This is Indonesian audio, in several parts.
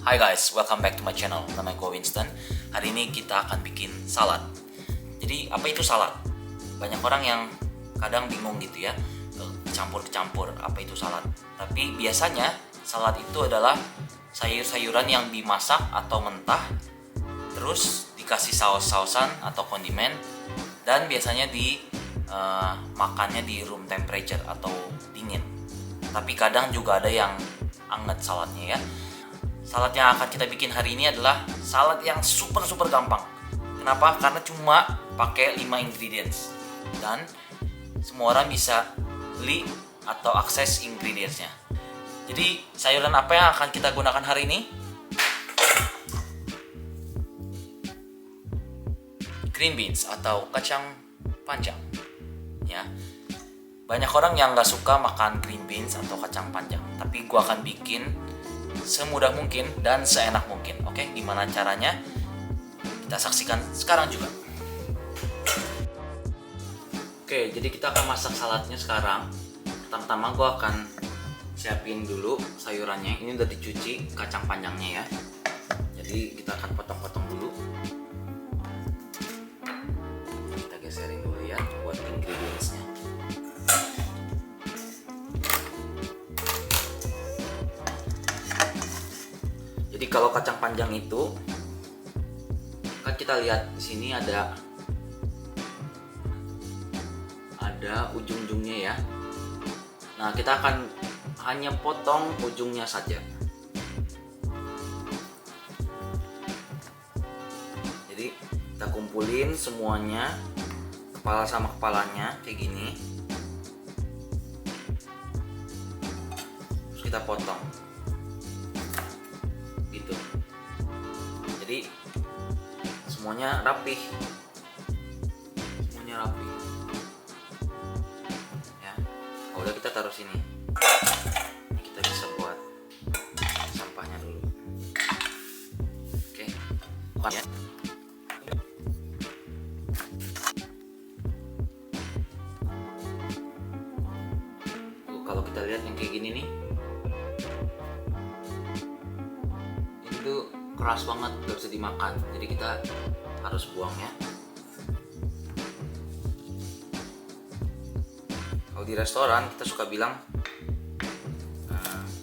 Hi guys, welcome back to my channel. Nama gue Winston. Hari ini kita akan bikin salad. Jadi apa itu salad? Banyak orang yang kadang bingung gitu ya, campur-campur apa itu salad. Tapi biasanya salad itu adalah sayur-sayuran yang dimasak atau mentah, terus dikasih saus-sausan atau kondimen, dan biasanya makannya di room temperature atau dingin. Tapi kadang juga ada yang anget saladnya ya. Salad yang akan kita bikin hari ini adalah salad yang super gampang. Kenapa? Karena cuma pakai 5 ingredients dan semua orang bisa beli atau akses ingredientsnya. Jadi sayuran apa yang akan kita gunakan hari ini? Green beans atau kacang panjang. Ya, banyak orang yang nggak suka makan green beans atau kacang panjang, tapi gua akan bikin semudah mungkin dan seenak mungkin. Oke, gimana caranya? Kita saksikan sekarang juga. Oke, jadi kita akan masak saladnya sekarang. Pertama-tama gue akan siapin dulu sayurannya. Ini udah dicuci kacang panjangnya ya. Jadi kita akan potong-potong dulu. Kita geserin dulu ya buat ingredientsnya. Jadi kalau kacang panjang itu kan kita lihat di sini ada ujung-ujungnya ya. Nah, kita akan hanya potong ujungnya saja. Jadi kita kumpulin semuanya, kepala sama kepalanya kayak gini. Terus kita potong. Gitu. Jadi semuanya rapih. Ya. Udah kita taruh sini. Kita bisa buat sampahnya dulu. Oke. Bukan ya. Kalau kita lihat yang kayak gini nih, itu keras banget, gak bisa dimakan. Jadi kita harus buang ya. Kalau di restoran kita suka bilang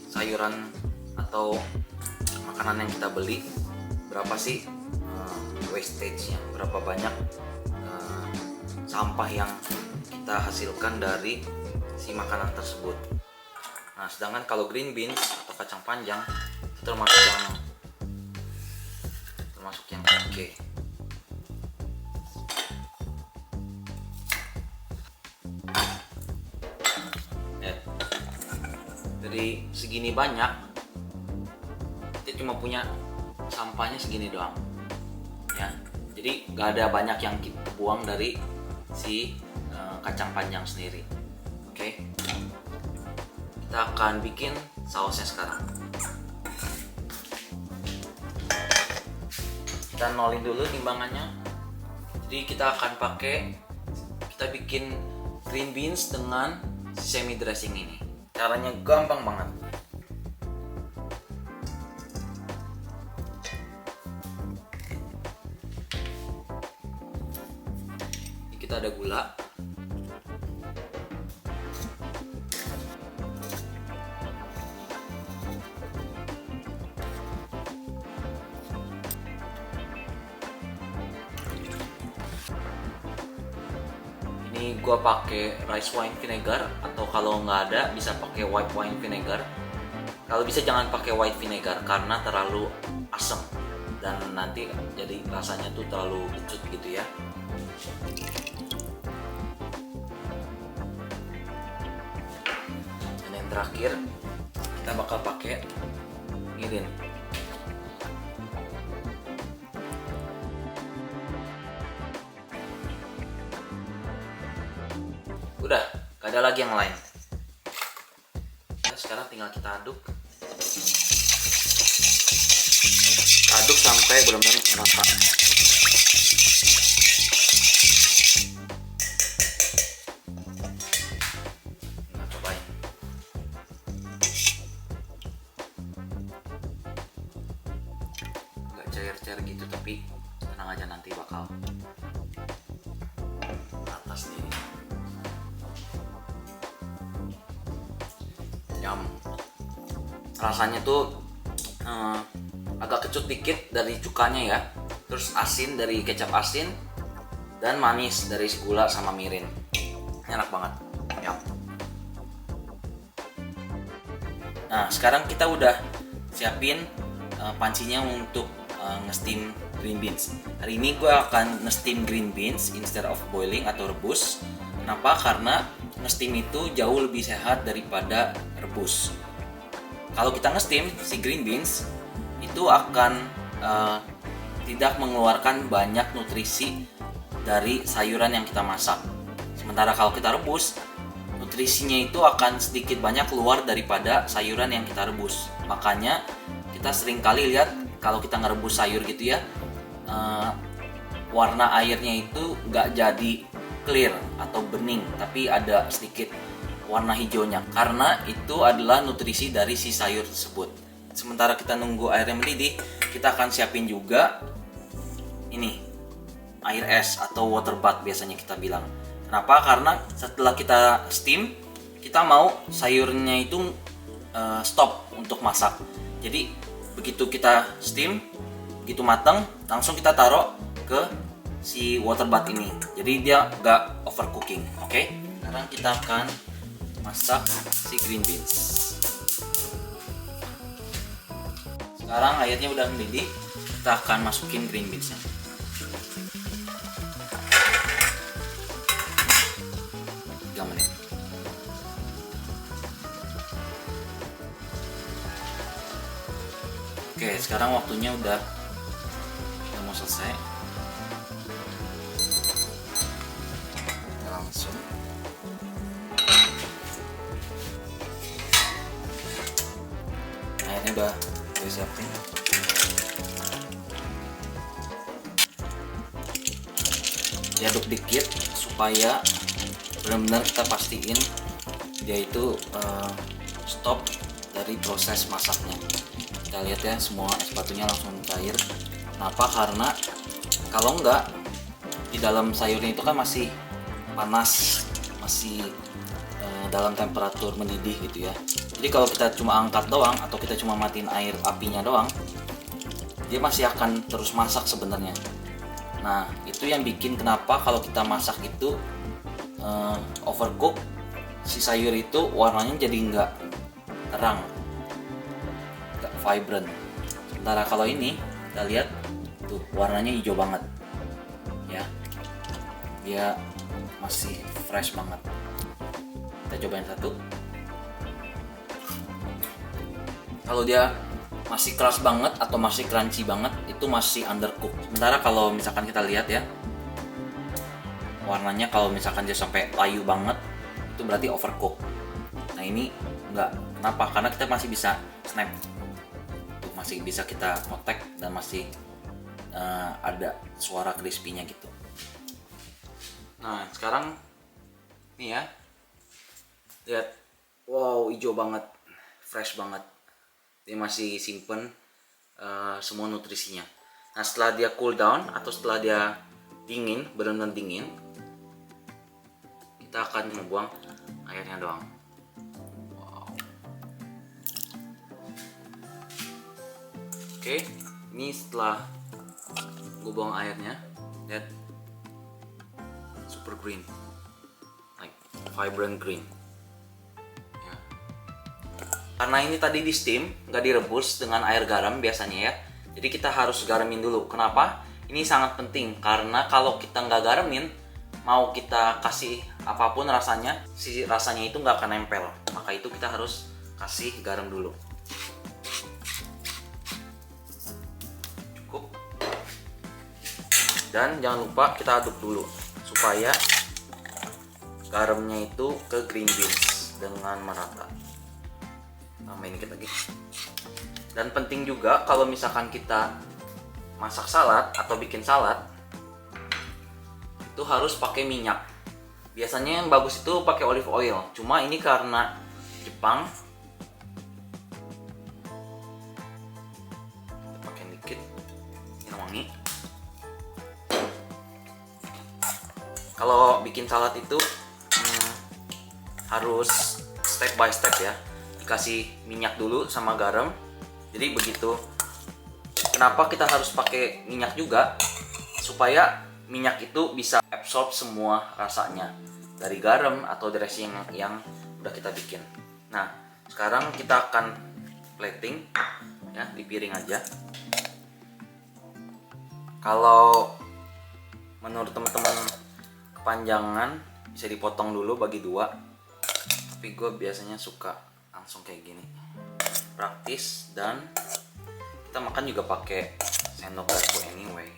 sayuran atau makanan yang kita beli berapa sih wastage-nya, berapa banyak sampah yang kita hasilkan dari si makanan tersebut. Nah, sedangkan kalau green beans atau kacang panjang itu termasuk yang oke. Dari segini banyak, kita cuma punya sampahnya segini doang ya. Jadi gak ada banyak yang kita buang dari si kacang panjang sendiri. Oke, kita akan bikin sausnya sekarang. Kita nolin dulu timbangannya. Jadi kita bikin green beans dengan semi dressing ini. Caranya gampang banget. Ini kita ada gula. Ini gua pakai rice wine vinegar, atau kalau nggak ada bisa pakai white wine vinegar. Kalau bisa jangan pakai white vinegar karena terlalu asam dan nanti jadi rasanya tuh terlalu kecut gitu ya. Dan yang terakhir kita bakal pakai mirin. Udah, gak ada lagi yang lain. Nah, sekarang tinggal kita aduk. Aduk sampai benar-benar merata. Nah, cobain. cair-cair gitu, tapi tenang aja, nanti bakal ke atas nih. Yum. Rasanya tuh agak kecut dikit dari cukanya ya, terus asin dari kecap asin, dan manis dari si gula sama mirin. Enak banget. Yum. Nah, sekarang kita udah siapin pancinya untuk nge-steam green beans. Hari ini gue akan nge-steam green beans instead of boiling atau rebus. Kenapa? Karena nge-steam itu jauh lebih sehat daripada rebus. Kalau kita nge-steam si green beans itu akan tidak mengeluarkan banyak nutrisi dari sayuran yang kita masak. Sementara kalau kita rebus, nutrisinya itu akan sedikit banyak keluar daripada sayuran yang kita rebus. Makanya kita sering kali lihat kalau kita ngerebus sayur gitu ya, warna airnya itu nggak jadi clear atau bening, tapi ada sedikit warna hijaunya, karena itu adalah nutrisi dari si sayur tersebut. Sementara kita nunggu airnya mendidih, kita akan siapin juga ini air es atau water bath biasanya kita bilang. Kenapa? Karena setelah kita steam, kita mau sayurnya itu stop untuk masak. Jadi begitu kita steam, begitu matang, langsung kita taruh ke si water bath ini. Jadi dia nggak overcooking. Oke? Sekarang kita akan masak si green beans. Sekarang airnya udah mendidih, kita akan masukin green beansnya. Oke, sekarang waktunya udah mau selesai. Kita langsung airnya udah siapin. Diaduk dikit supaya benar-benar kita pastiin dia itu stop dari proses masaknya. Kita lihat ya, semua es batunya langsung cair. Kenapa? Karena kalau enggak, di dalam sayurnya itu kan masih panas, masih dalam temperatur mendidih gitu ya. Jadi kalau kita cuma angkat doang atau kita cuma matiin air apinya doang, dia masih akan terus masak sebenarnya. Nah, itu yang bikin kenapa kalau kita masak itu overcook, si sayur itu warnanya jadi nggak terang, vibrant. Sementara kalau ini kita lihat tuh warnanya hijau banget ya, dia masih fresh banget. Kita cobain satu. Kalau dia masih keras banget atau masih crunchy banget, itu masih undercook. Sementara kalau misalkan kita lihat ya, warnanya kalau misalkan dia sampai layu banget, itu berarti overcook. Nah ini enggak. Kenapa? Karena kita masih bisa snap, masih bisa kita kotek, dan masih ada suara crispy-nya gitu. Nah sekarang nih ya, lihat, wow, hijau banget, fresh banget. Dia masih simpen semua nutrisinya. Nah setelah dia cool down atau setelah dia dingin, benar-benar dingin, kita akan membuang airnya doang. Wow. Oke, ini setelah gue buang airnya, lihat, super green, like vibrant green. Ya. Karena ini tadi di steam, nggak direbus dengan air garam biasanya ya. Jadi kita harus garamin dulu. Kenapa? Ini sangat penting karena kalau kita nggak garamin, mau kita kasih apapun rasanya, si rasanya itu nggak akan nempel. Maka itu kita harus kasih garam dulu. Cukup. Dan jangan lupa kita aduk dulu supaya garamnya itu ke green beans dengan merata. Tambahin dikit lagi. Dan penting juga kalau misalkan kita masak salad atau bikin salad, itu harus pakai minyak. Biasanya yang bagus itu pakai olive oil. Cuma ini karena Jepang, kita pakai dikit. Kalau bikin salad itu harus step by step ya. Dikasih minyak dulu sama garam. Jadi begitu. Kenapa kita harus pakai minyak juga? Supaya minyak itu bisa absorb semua rasanya dari garam atau dressing yang udah kita bikin. Nah, sekarang kita akan plating ya di piring aja. Kalau menurut teman-teman kepanjangan bisa dipotong dulu bagi dua, tapi gue biasanya suka langsung kayak gini, praktis, dan kita makan juga pakai sendok garpu anyway.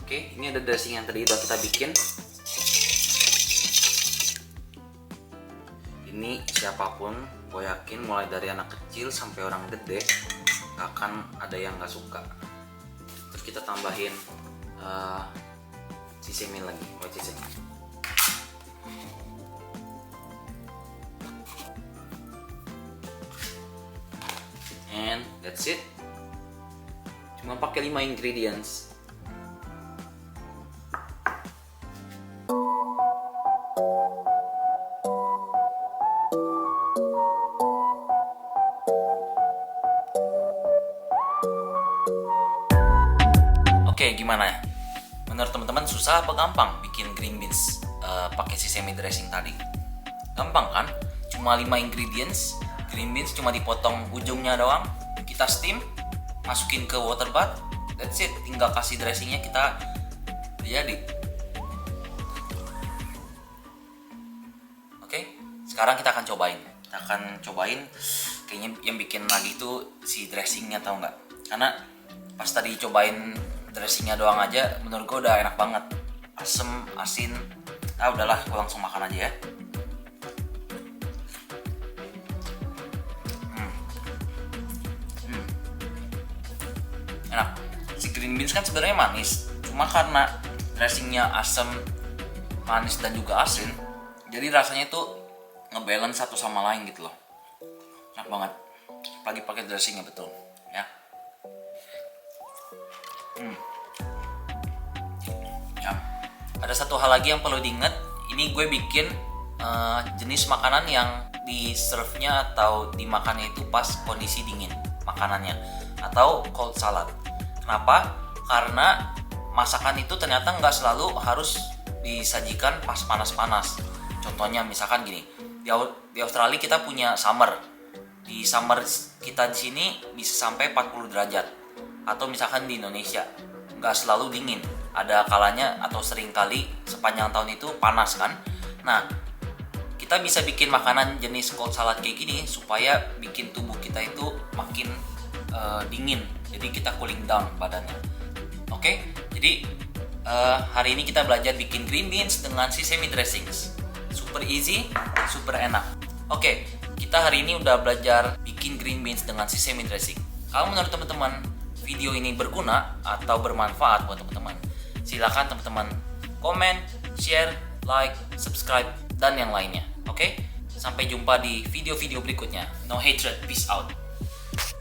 Oke, ini ada dressing yang tadi udah kita bikin. Ini siapapun, gue yakin mulai dari anak kecil sampai orang gede gak akan ada yang gak suka. Terus kita tambahin sesame lagi, white sesame. And that's it. Cuma pakai 5 ingredients. Oke, gimana ya? Menurut teman-teman susah apa gampang bikin green beans pakai sesame dressing tadi? Gampang kan? Cuma 5 ingredients. Green beans cuma dipotong ujungnya doang. Kita steam, masukin ke water bath. That's it. Tinggal kasih dressingnya, kita jadi. Oke, sekarang kita akan cobain. Kayaknya yang bikin lagi itu si dressingnya, tau nggak? Karena pas tadi cobain dressingnya doang aja, menurut gue udah enak banget. Asem, asin. Udahlah, gue langsung makan aja ya. Enak. Si green beans kan sebenarnya manis, cuma karena dressingnya asam, manis, dan juga asin, jadi rasanya itu ngebalance satu sama lain gitu loh. Enak banget. Apalagi pakai dressingnya betul ya. Ya. Ada satu hal lagi yang perlu diingat. Ini gue bikin jenis makanan yang di serve-nya atau dimakannya itu pas kondisi dingin makanannya, atau cold salad. Kenapa? Karena masakan itu ternyata nggak selalu harus disajikan pas panas-panas. Contohnya misalkan gini, di Australia kita punya summer. Di summer kita di sini bisa sampai 40 derajat. Atau misalkan di Indonesia nggak selalu dingin, ada kalanya atau sering kali sepanjang tahun itu panas kan. Nah, kita bisa bikin makanan jenis cold salad kayak gini supaya bikin tubuh kita itu makin dingin, jadi kita cooling down badannya. Oke, jadi hari ini kita belajar bikin green beans dengan sesame dressings. Super easy, super enak. Oke, kita hari ini udah belajar bikin green beans dengan sesame dressing. Kalau menurut teman-teman video ini berguna atau bermanfaat buat teman-teman, silakan teman-teman komen, share, like, subscribe, dan yang lainnya. Oke? Sampai jumpa di video-video berikutnya. No hatred, peace out.